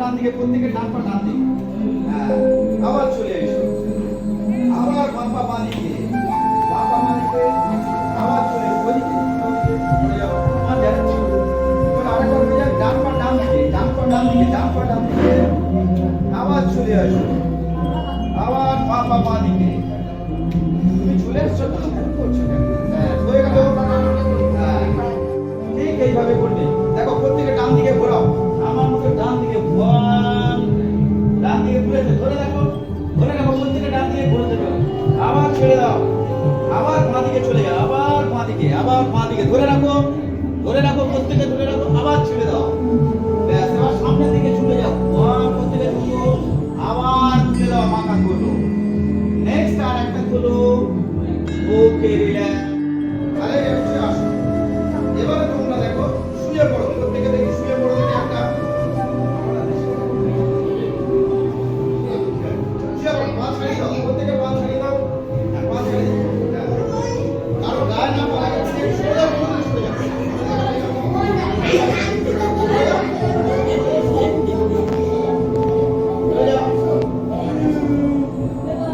ডান দিকে, প্রত্যেকের ডান পা ডান দিকে। হ্যাঁ, আবার চলে এসো। আবার বাম পা বাঁ দিকে, বাম পা বাঁ দিকে, আবার চলে এসো। ওদিকে চলে যাও। আর যাচ্ছি। এবার আরেকবার হয়ে যায়, ডান পা ডান দিকে, ডান পা ডান দিকে, ডান পা ডান দিকে। আবার চলে আসো। আবার বাম পা বাঁ দিকে। তুমি চলে এসছো তো, করছো কেন? হ্যাঁ, হয়ে গেল। হ্যাঁ, ঠিক এইভাবে করবে। দেখো প্রত্যেকে ডান দিকে ঘোরাও, আমার মতো ডান দিকে ওয়ান, ডান দিকে ঘুরে ধরে রাখো, ধরে রাখো, প্রত্যেকে ডান দিকে ঘুরে দেবে। আবার ছেড়ে দাও, আবার বাঁ দিকে চলে যাও, আবার বাঁ দিকে, আবার বাঁ দিকে ধরে রাখো, ধরে রাখো, প্রত্যেকে ধরে রাখো, আবার ছেড়ে দাও। ব্যাস, এবার সামনের দিকে ছুটে যাও, ওয়ান, প্রত্যেকে ছুটো, আবার তুলে দাও, মাথা তোলো। নেক্সট আর একটা তোলো। ওকে, রিল্যাক্স। আরে এসে আসো। এবারে তোমরা দেখো, শুয়ে পড়ো, প্রত্যেকে দেখি শুয়ে পড়ো, দেখি একটা শুয়ে পড়ো, পা ছাড়িয়ে দাও, প্রত্যেকে পা ছাড়িয়ে দাও, পা ছাড়িয়ে দাও। কারো গায়ে না পড়া গেছে, শুয়ে যাও, শুয়ে যাও,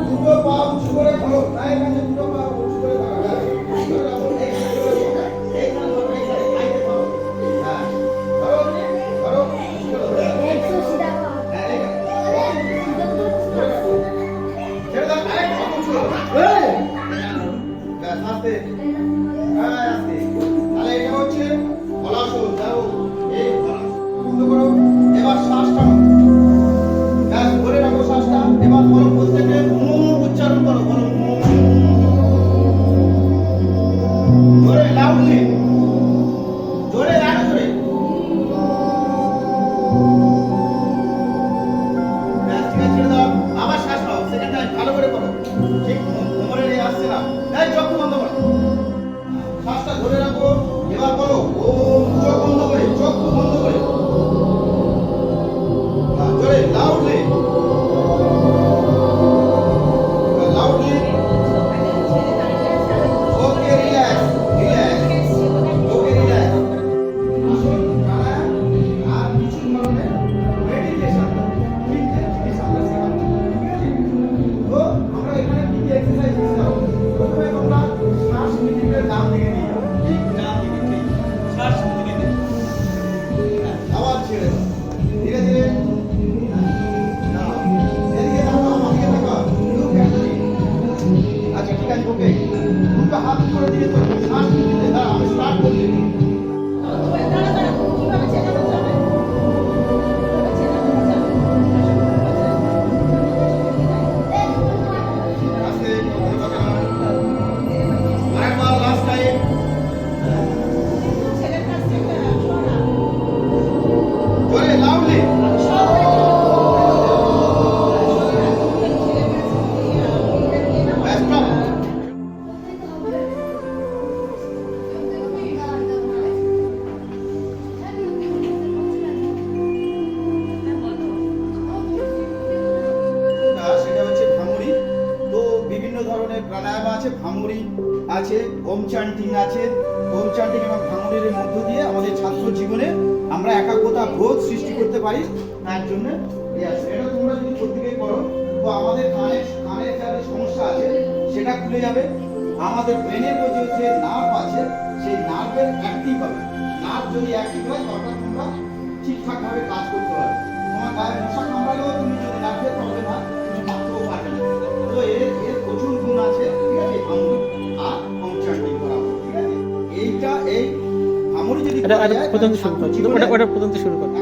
দুটো পা উঁচু করে ধরো, তাই কাছে দুটো পা উঁচু করে ধরো। এবার শ্বাস টানো, ধরে রাখো শ্বাসটা। এবার বলো প্রত্যেকে উচ্চারণ করো, বলো জোরে, লাউডলি, জোরে রাখো, জোরে। ব্যাস, ঠিক আছে, ছেড়ে দাও। আবার শ্বাস নাও, সেকেন্ড টাইম ভালো করে করো। ঠিক কোমরে নিয়ে আসছে না, এই চোখ বন্ধ করো, শ্বাসটা ধরে রাখো। এবার বলো ওম, চোখ বন্ধ করে, চোখ বন্ধ করে, জোরে, লাউডলি, লাউডলি। ওকে, রিল্যাক্স, রিল্যাক্স, ওকে, রিল্যাক্স। আসুন প্রাণায়াম আর কিছু ধরনের মেডিটেশন, তিনটে জিনিস আমরা শেখাবো, ঠিক আছে? তো আমরা এখানে কি কি এক্সারসাইজ শিখব? প্রথমে তোমরা শ্বাস নিতে ডান দিকে নিয়ে যাও, ঠিক ডান দিকে, ঠিক শ্বাস নিতে, আবার ছেড়ে দাও, ধীরে ধীরে। আচ্ছা, ঠিক আছে, ওকে। দুটো হাত করে দিয়ে তো শ্বাস নিতে দাও, আমি স্টার্ট করছি। আরেকবার লাস্ট টাইম, জোরে, লাউডলি। সেটা হচ্ছে ভাঙুড়ি। তো বিভিন্ন ধরনের প্রাণায়াম আছে, ভাঙুড়ি আছে, ওম চান্টিং আছে। ওম চান্টিং এবং ভাঙুড়ির মধ্য দিয়ে আমাদের ছাত্র জীবনে আমরা একাগ্রতা বোধ সৃষ্টি করতে পারি। তার জন্য এটা তোমরা যদি প্রত্যেকেই করো, তো আমাদের কানের যাদের সমস্যা আছে সেটা খুলে যাবে। আমাদের ব্রেনের মধ্যে যে নার্ভ আছে সেই নার্ভের অ্যাক্টিভ হবে। নার্ভ যদি অ্যাক্টিভ হয় তখন তোমরা ঠিকঠাকভাবে কাজ করতে পারবে। তোমার গায়ে মশা কামড়ালেও তুমি যদি নার্ভের প্রবলেম হয় তুমি মারতেও পারবে না। তো এর প্রচুর গুণ আছে, ঠিক আছে? ভাঙুড়ি আর ওম চান্টিং করা, ঠিক আছে? এইটা এই ভাঙুড়ি যদি এটা প্রথম শুরু করো, ওটা প্রথম শুরু করো।